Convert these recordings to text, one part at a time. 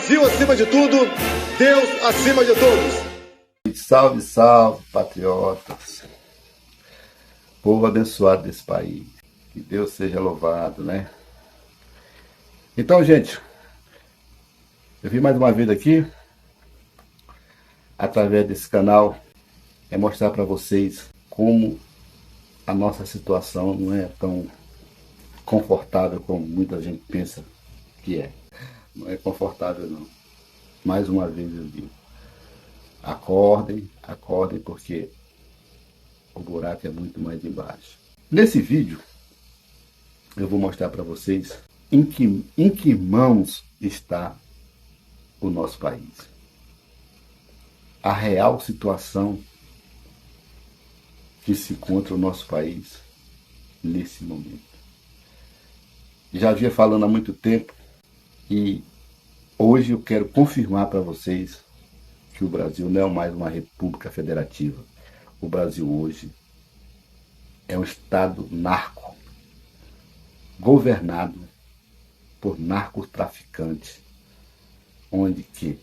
Brasil acima de tudo, Deus acima de todos. Salve, salve, patriotas. Povo abençoado desse país. Que Deus seja louvado, né? Então, gente, eu vim mais uma vez aqui, através desse canal, mostrar para vocês como a nossa situação não é tão confortável como muita gente pensa que é. Não é confortável, não. Mais uma vez eu digo. Acordem, acordem, porque o buraco é muito mais embaixo. Nesse vídeo, eu vou mostrar para vocês em que mãos está o nosso país. A real situação que se encontra o nosso país nesse momento. Já vinha falando há muito tempo e hoje eu quero confirmar para vocês que o Brasil não é mais uma república federativa. O Brasil hoje é um estado narco, governado por narcotraficantes, onde que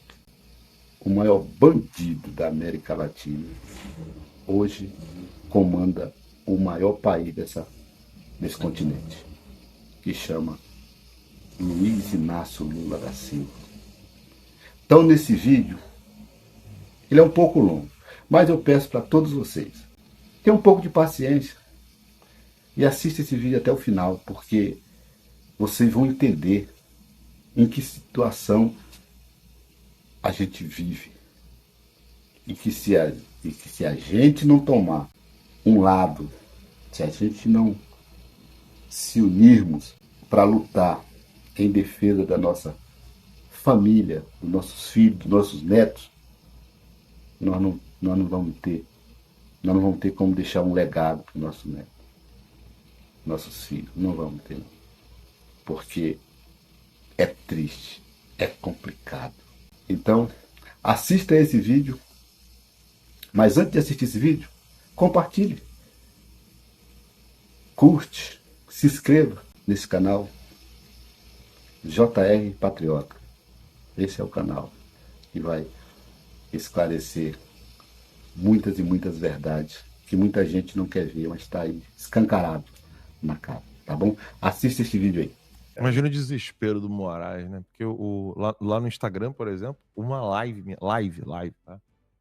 o maior bandido da América Latina hoje comanda o maior país desse continente, que chama Luiz Inácio Lula da Silva. Então, nesse vídeo, ele é um pouco longo, mas eu peço para todos vocês, tenham um pouco de paciência e assistam esse vídeo até o final, porque vocês vão entender em que situação a gente vive. E que se a gente não tomar um lado, se a gente não se unirmos para lutar em defesa da nossa família, dos nossos filhos, dos nossos netos, nós não vamos ter como deixar um legado para o nosso neto, nossos filhos, não vamos ter, porque é triste, é complicado. Então, assista esse vídeo, mas antes de assistir esse vídeo, compartilhe, curte, se inscreva nesse canal, JR Patriota. Esse é o canal que vai esclarecer muitas e muitas verdades que muita gente não quer ver, mas está aí escancarado na cara, tá bom? Assista esse vídeo aí. Imagina o desespero do Moraes, né? Porque lá no Instagram, por exemplo, uma live, tá?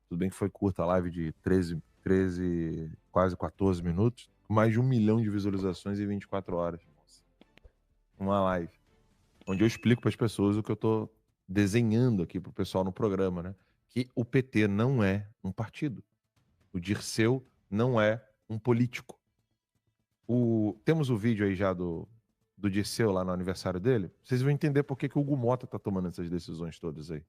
Tudo bem que foi curta a live de 13, quase 14 minutos, mais de 1 milhão de visualizações em 24 horas. Uma live, onde eu explico para as pessoas o que eu tô desenhando aqui pro pessoal no programa, né? Que o PT não é um partido. O Dirceu não é um político. Temos o vídeo aí já do Dirceu lá no aniversário dele. Vocês vão entender por que o Hugo Mota tá tomando essas decisões todas aí.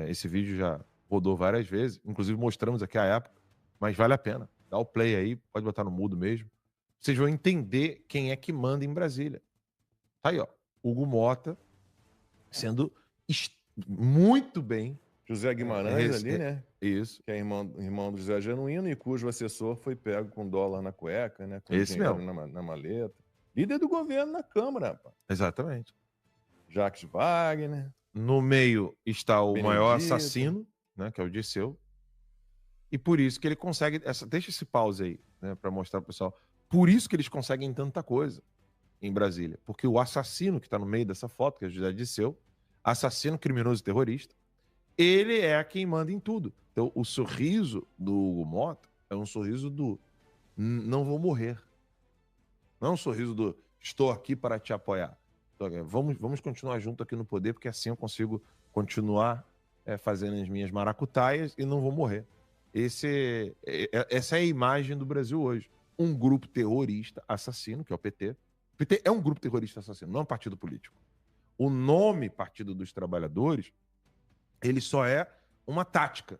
Esse vídeo já rodou várias vezes, inclusive mostramos aqui a época, mas vale a pena. Dá o play aí, pode botar no mudo mesmo. Vocês vão entender quem é que manda em Brasília. Tá aí, ó. Hugo Mota sendo muito bem. José Guimarães ali, né? Isso. Que é irmão do José Genuíno e cujo assessor foi pego com dólar na cueca, né? Com Esse dinheiro mesmo. na maleta. Líder do governo na Câmara, rapaz. Exatamente. Jacques Wagner. No meio está o Benedito. maior assassino, né? Que é o Dirceu. E por isso que ele consegue... Deixa esse pause aí, né? Para mostrar pro pessoal. Por isso que eles conseguem tanta coisa em Brasília. Porque o assassino que está no meio dessa foto, que é o José Dirceu, assassino, criminoso e terrorista, ele é quem manda em tudo. Então, o sorriso do Hugo Mota é um sorriso do não vou morrer. Não é um sorriso do estou aqui para te apoiar. Vamos continuar junto aqui no poder, porque assim eu consigo continuar fazendo as minhas maracutaias e não vou morrer. Essa é a imagem do Brasil hoje. Um grupo terrorista assassino, que é o PT. O PT é um grupo terrorista assassino, não é um partido político. O nome Partido dos Trabalhadores, ele só é uma tática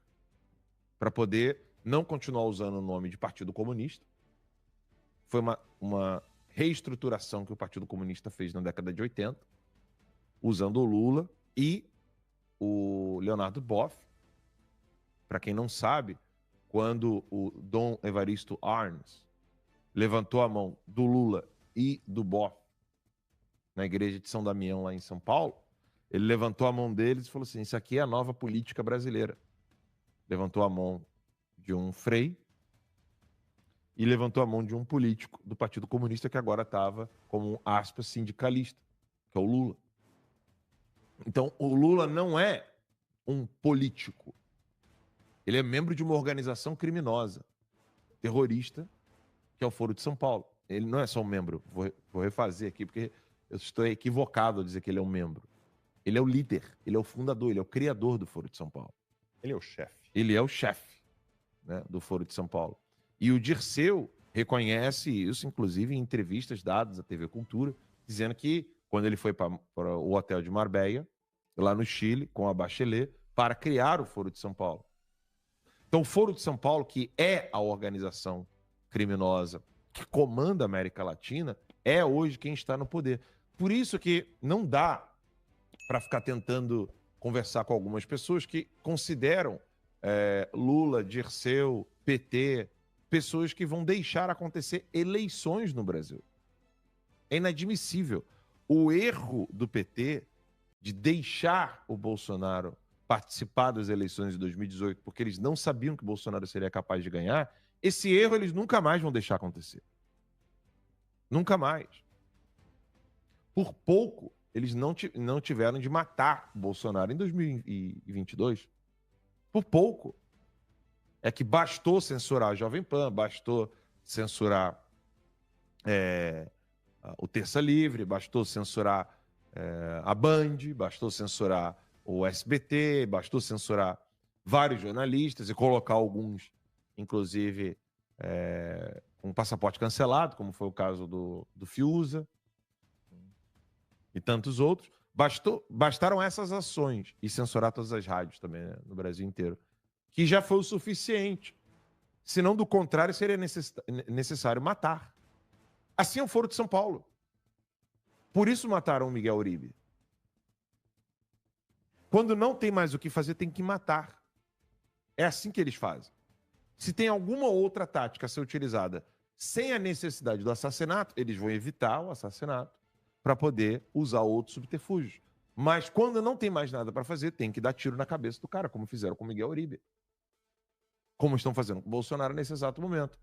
para poder não continuar usando o nome de Partido Comunista. Foi uma reestruturação que o Partido Comunista fez na década de 80, usando o Lula e o Leonardo Boff. Para quem não sabe, quando o Dom Evaristo Arns levantou a mão do Lula e do Boff na igreja de São Damião, lá em São Paulo, Ele levantou a mão deles e falou assim, isso aqui é a nova política brasileira. Levantou a mão de um Frei e levantou a mão de um político do Partido Comunista que agora estava como, aspas, sindicalista, que é o Lula. Então, o Lula não é um político. Ele é membro de uma organização criminosa, terrorista, que é o Foro de São Paulo. Ele não é só um membro. Vou refazer aqui, porque eu estou equivocado ao dizer que ele é um membro. Ele é o líder, ele é o fundador, ele é o criador do Foro de São Paulo. Ele é o chefe. Ele é o chefe, né, do Foro de São Paulo. E o Dirceu reconhece isso, inclusive, em entrevistas dadas à TV Cultura, dizendo que quando ele foi para o hotel de Marbella, lá no Chile, com a Bachelet, para criar o Foro de São Paulo. Então, o Foro de São Paulo, que é a organização criminosa que comanda a América Latina, é hoje quem está no poder. Por isso que não dá para ficar tentando conversar com algumas pessoas que consideram Lula, Dirceu, PT, pessoas que vão deixar acontecer eleições no Brasil. É inadmissível. O erro do PT de deixar o Bolsonaro participar das eleições de 2018 porque eles não sabiam que o Bolsonaro seria capaz de ganhar, esse erro eles nunca mais vão deixar acontecer. Nunca mais. Por pouco, eles não tiveram de matar o Bolsonaro em 2022. Por pouco. É que bastou censurar a Jovem Pan, bastou censurar o Terça Livre, bastou censurar a Band, bastou censurar o SBT, bastou censurar vários jornalistas e colocar alguns, inclusive, com passaporte cancelado, como foi o caso do Fiuza e tantos outros. Bastaram essas ações e censurar todas as rádios também, né, no Brasil inteiro, que já foi o suficiente. Senão, do contrário, seria necessário matar. Assim é o Foro de São Paulo. Por isso mataram o Miguel Uribe. Quando não tem mais o que fazer, tem que matar. É assim que eles fazem. Se tem alguma outra tática a ser utilizada sem a necessidade do assassinato, eles vão evitar o assassinato para poder usar outros subterfúgios. Mas quando não tem mais nada para fazer, tem que dar tiro na cabeça do cara, como fizeram com o Miguel Uribe. Como estão fazendo com o Bolsonaro nesse exato momento.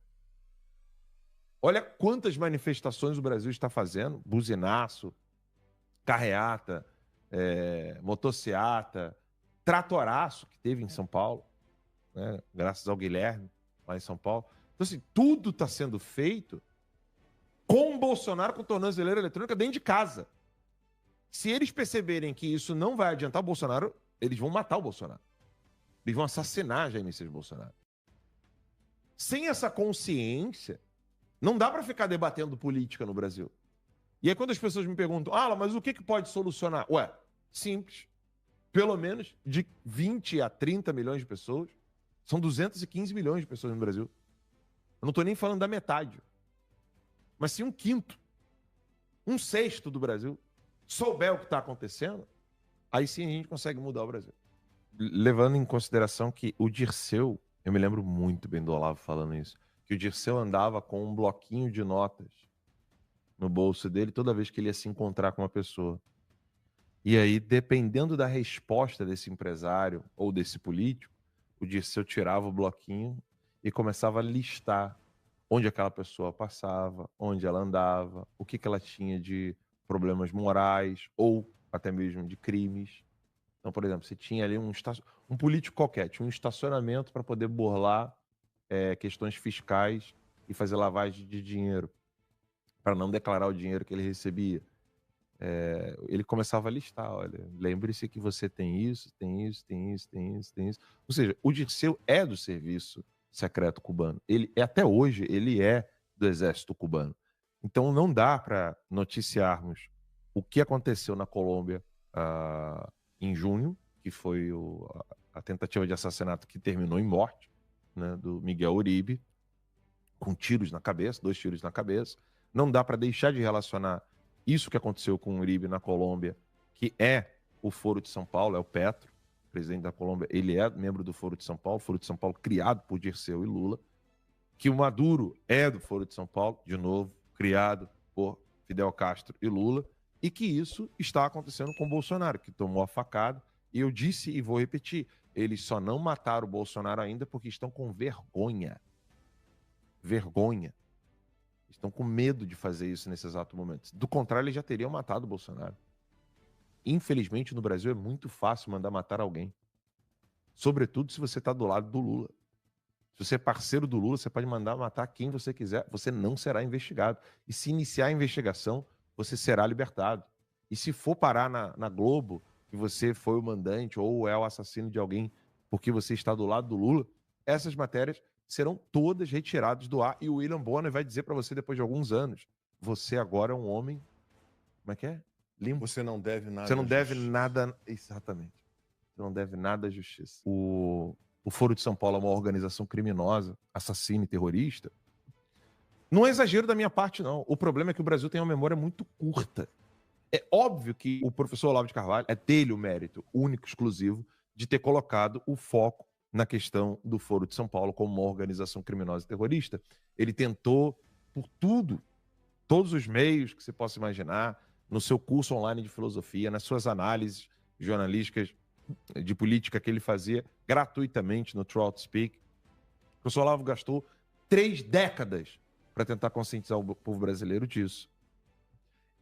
Olha quantas manifestações o Brasil está fazendo. Buzinaço, carreata, motociata, tratoraço que teve em São Paulo, né? Graças ao Guilherme, lá em São Paulo. Então, assim, tudo está sendo feito com o Bolsonaro com tornozeleira eletrônica dentro de casa. Se eles perceberem que isso não vai adiantar o Bolsonaro, eles vão matar o Bolsonaro. Eles vão assassinar Jair Messias Bolsonaro. Sem essa consciência, não dá para ficar debatendo política no Brasil. E aí quando as pessoas me perguntam, mas o que pode solucionar? Ué, simples. Pelo menos de 20 a 30 milhões de pessoas, são 215 milhões de pessoas no Brasil. Eu não estou nem falando da metade. Mas se um quinto, um sexto do Brasil souber o que está acontecendo, aí sim a gente consegue mudar o Brasil. Levando em consideração que o Dirceu, eu me lembro muito bem do Olavo falando isso, que o Dirceu andava com um bloquinho de notas no bolso dele toda vez que ele ia se encontrar com uma pessoa. E aí, dependendo da resposta desse empresário ou desse político, o Dirceu tirava o bloquinho e começava a listar onde aquela pessoa passava, onde ela andava, o que ela tinha de problemas morais ou até mesmo de crimes. Então, por exemplo, você tinha ali um político qualquer, tinha um estacionamento para poder burlar questões fiscais e fazer lavagem de dinheiro, para não declarar o dinheiro que ele recebia. Ele começava a listar, olha, lembre-se que você tem isso, tem isso, tem isso, tem isso, tem isso. Ou seja, o Dirceu é do serviço secreto cubano. Até hoje, ele é do exército cubano. Então, não dá para noticiarmos o que aconteceu na Colômbia em junho, que foi a tentativa de assassinato que terminou em morte, né, do Miguel Uribe, com tiros na cabeça, 2 tiros na cabeça. Não dá para deixar de relacionar isso que aconteceu com o Uribe na Colômbia, que é o Foro de São Paulo, é o Petro, presidente da Colômbia, ele é membro do Foro de São Paulo criado por Dirceu e Lula, que o Maduro é do Foro de São Paulo, de novo, criado por Fidel Castro e Lula, E que isso está acontecendo com o Bolsonaro, que tomou a facada. E eu disse e vou repetir, eles só não mataram o Bolsonaro ainda porque estão com vergonha. Vergonha. Estão com medo de fazer isso nesse exato momento. Do contrário, eles já teriam matado o Bolsonaro. Infelizmente, no Brasil é muito fácil mandar matar alguém. Sobretudo se você está do lado do Lula. Se você é parceiro do Lula, você pode mandar matar quem você quiser. Você não será investigado. E se iniciar a investigação, você será libertado. E se for parar na Globo, que você foi o mandante ou é o assassino de alguém porque você está do lado do Lula, essas matérias serão todas retiradas do ar. E o William Bonner vai dizer para você depois de alguns anos, você agora é um homem, como é que é? Limpo. Você não deve nada. Você não à deve justiça. nada, exatamente. Você não deve nada à justiça. O Foro de São Paulo é uma organização criminosa, assassina e terrorista. Não é exagero da minha parte, não. O problema é que o Brasil tem uma memória muito curta. É óbvio que o professor Olavo de Carvalho é dele o mérito único, exclusivo, de ter colocado o foco na questão do Foro de São Paulo como uma organização criminosa e terrorista. Ele tentou, por tudo, todos os meios que você possa imaginar, no seu curso online de filosofia, nas suas análises jornalísticas de política que ele fazia gratuitamente no Throughout Speak. O professor Olavo gastou 3 décadas para tentar conscientizar o povo brasileiro disso.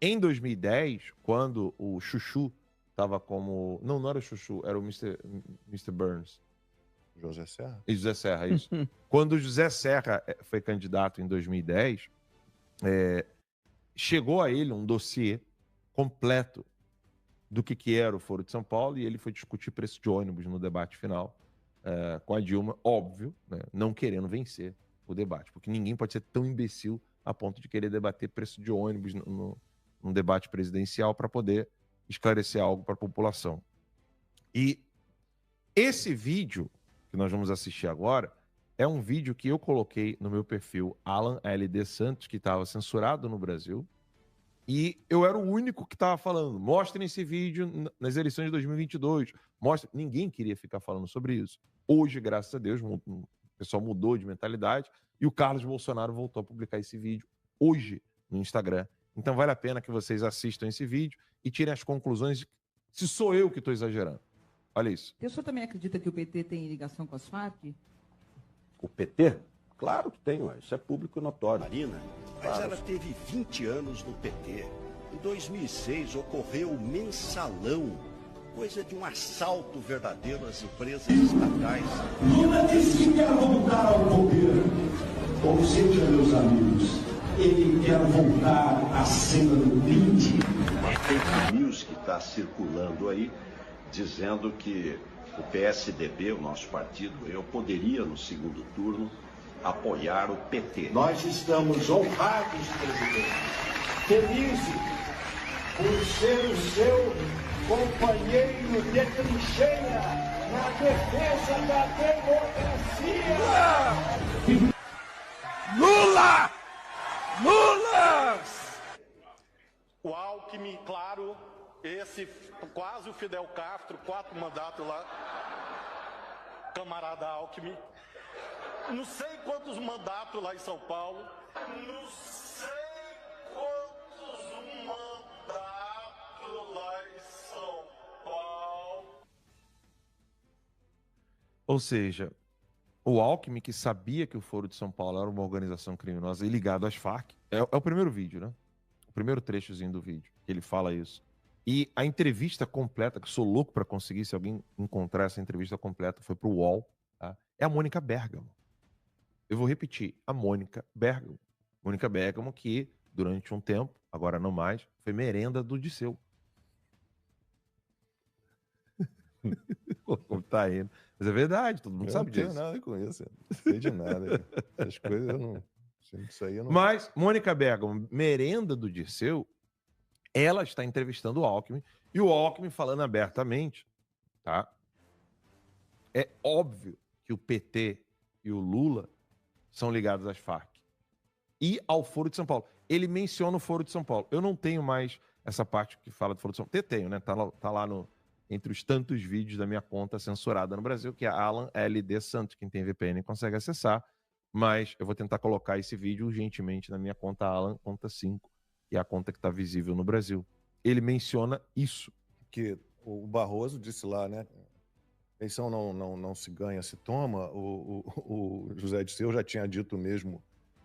Em 2010, quando o Chuchu estava como... Não era o Chuchu, era o Mr. Burns. José Serra? E José Serra, isso. Quando o José Serra foi candidato em 2010, chegou a ele um dossiê completo do que era o Foro de São Paulo e ele foi discutir preço de ônibus no debate final com a Dilma, óbvio, né, não querendo vencer o debate, porque ninguém pode ser tão imbecil a ponto de querer debater preço de ônibus num debate presidencial para poder esclarecer algo para a população. E esse vídeo que nós vamos assistir agora é um vídeo que eu coloquei no meu perfil Alan LD Santos, que estava censurado no Brasil, e eu era o único que estava falando, mostrem esse vídeo nas eleições de 2022, ninguém queria ficar falando sobre isso. Hoje, graças a Deus, o pessoal mudou de mentalidade e o Carlos Bolsonaro voltou a publicar esse vídeo hoje no Instagram. Então vale a pena que vocês assistam esse vídeo e tirem as conclusões de se sou eu que estou exagerando. Olha isso. O senhor também acredita que o PT tem ligação com as Farc? O PT? Claro que tem, ué. Isso é público e notório. Marina, mas ela teve 20 anos no PT. Em 2006 ocorreu o mensalão, coisa de um assalto verdadeiro às empresas estatais. Lula disse que quer voltar ao poder. Ou seja, meus amigos, ele quer voltar à cena do brinde. Uma fake news que está circulando aí, dizendo que o PSDB, o nosso partido, eu poderia, no segundo turno, apoiar o PT. Nós estamos honrados, presidente, felizes por ser o seu companheiro de trincheira na defesa da democracia. Lula! Lula! O Alckmin, claro, esse quase o Fidel Castro, 4 mandatos lá, camarada Alckmin. Não sei quantos mandatos lá em São Paulo. Não sei quantos mandatos lá em São Paulo. Ou seja, o Alckmin, que sabia que o Foro de São Paulo era uma organização criminosa e ligado às Farc, é o primeiro vídeo, né? O primeiro trechozinho do vídeo, que ele fala isso. E a entrevista completa, que sou louco para conseguir, se alguém encontrar essa entrevista completa, foi pro UOL, tá? É a Mônica Bergamo. Eu vou repetir, a Mônica Bergamo. Mônica Bergamo, que durante um tempo, agora não mais, foi merenda do Disseu. Como tá indo. Mas é verdade, todo mundo sabe disso. Eu não tenho nada com isso, não sei de nada. Essas coisas eu não... Isso aí eu não... Mas Mônica Bergamo, merenda do Disseu, ela está entrevistando o Alckmin, e o Alckmin falando abertamente, tá? É óbvio que o PT e o Lula são ligados às Farc e ao Foro de São Paulo. Ele menciona o Foro de São Paulo. Eu não tenho mais essa parte que fala do Foro de São Paulo. Tenho, né? Tá lá entre os tantos vídeos da minha conta censurada no Brasil, que é Alan LD Santos. Quem tem VPN consegue acessar, mas eu vou tentar colocar esse vídeo urgentemente na minha conta Alan, conta 5, que é a conta que está visível no Brasil. ele menciona isso. Que o Barroso disse lá, né? Eleição não se ganha, se toma. O José Dirceu já tinha dito mesmo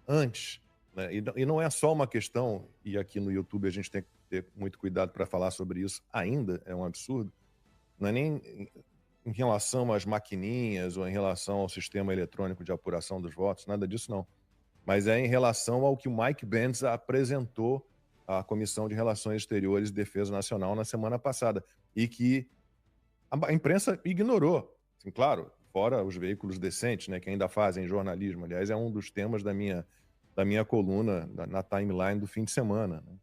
antes, né? E não é só uma questão, e aqui no YouTube a gente tem que ter muito cuidado para falar sobre isso, ainda é um absurdo, não é nem em relação às maquininhas ou em relação ao sistema eletrônico de apuração dos votos, nada disso não. Mas é em relação ao que o Mike Pence apresentou à Comissão de Relações Exteriores e Defesa Nacional na semana passada, e que a imprensa ignorou. Assim, claro, fora os veículos decentes, né, que ainda fazem jornalismo. Aliás, é um dos temas da minha coluna na timeline do fim de semana, né?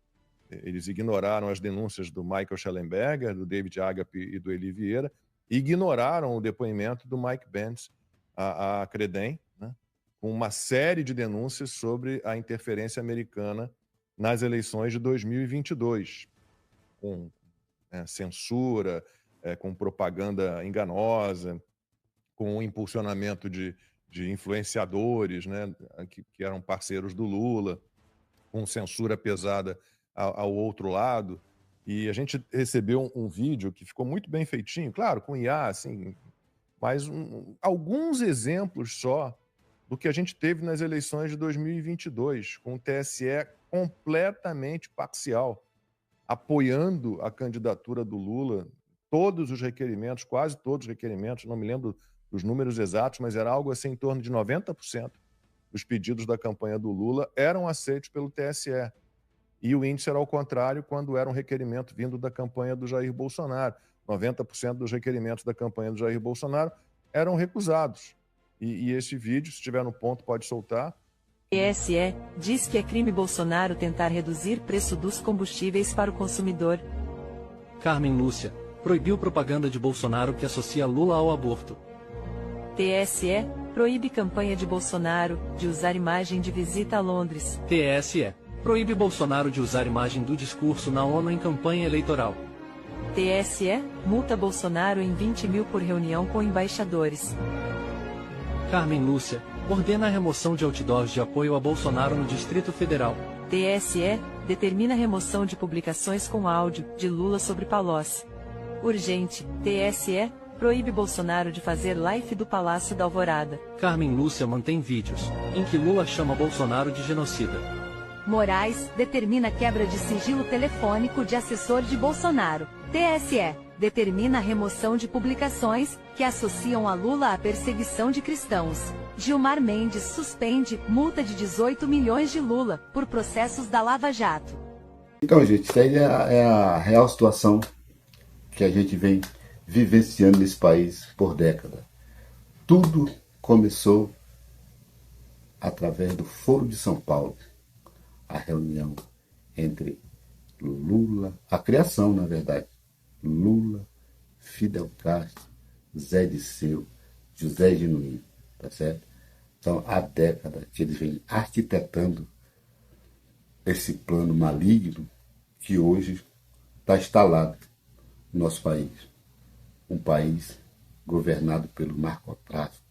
Eles ignoraram as denúncias do Michael Schellenberger, do David Agape e do Eli Vieira, e ignoraram o depoimento do Mike Pence à Credem, né, com uma série de denúncias sobre a interferência americana nas eleições de 2022, com censura, com propaganda enganosa, com o impulsionamento de influenciadores, né, que eram parceiros do Lula, com censura pesada ao outro lado. E a gente recebeu um vídeo que ficou muito bem feitinho, claro, com IA, assim, mas alguns exemplos só do que a gente teve nas eleições de 2022, com o TSE completamente parcial, apoiando a candidatura do Lula, todos os requerimentos, quase todos os requerimentos, não me lembro dos números exatos, mas era algo assim em torno de 90% dos pedidos da campanha do Lula eram aceitos pelo TSE. E o índice era ao contrário quando era um requerimento vindo da campanha do Jair Bolsonaro. 90% dos requerimentos da campanha do Jair Bolsonaro eram recusados. E esse vídeo, se estiver no ponto, pode soltar. TSE diz que é crime Bolsonaro tentar reduzir preço dos combustíveis para o consumidor. Carmen Lúcia proibiu propaganda de Bolsonaro que associa Lula ao aborto. TSE proíbe campanha de Bolsonaro de usar imagem de visita a Londres. TSE proíbe Bolsonaro de usar imagem do discurso na ONU em campanha eleitoral. TSE multa Bolsonaro em 20 mil por reunião com embaixadores. Carmen Lúcia ordena a remoção de outdoors de apoio a Bolsonaro no Distrito Federal. TSE determina a remoção de publicações com áudio de Lula sobre Palocci. Urgente, TSE proíbe Bolsonaro de fazer live do Palácio da Alvorada. Carmen Lúcia mantém vídeos em que Lula chama Bolsonaro de genocida. Moraes determina quebra de sigilo telefônico de assessor de Bolsonaro. TSE determina a remoção de publicações que associam a Lula à perseguição de cristãos. Gilmar Mendes suspende multa de 18 milhões de Lula por processos da Lava Jato. Então, gente, isso aí é a real situação que a gente vem vivenciando nesse país por décadas. Tudo começou através do Foro de São Paulo. A reunião entre Lula, a criação, na verdade, Lula, Fidel Castro, Zé Dirceu, José Genuíno, tá certo? Então, há décadas que eles vêm arquitetando esse plano maligno que hoje está instalado no nosso país. Um país governado pelo narcotráfico,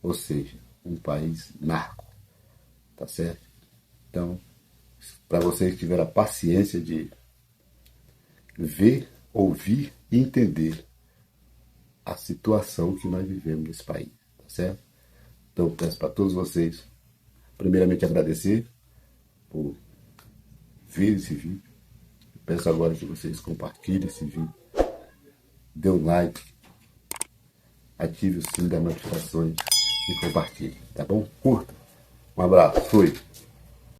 ou seja, um país narco, tá certo? Então, para vocês que tiveram a paciência de ver, ouvir e entender a situação que nós vivemos nesse país, tá certo? Então, peço para todos vocês, primeiramente, agradecer por ver esse vídeo. Peço agora que vocês compartilhem esse vídeo, dê um like, ative o sino das notificações e compartilhe, tá bom? Curta. Um abraço, fui!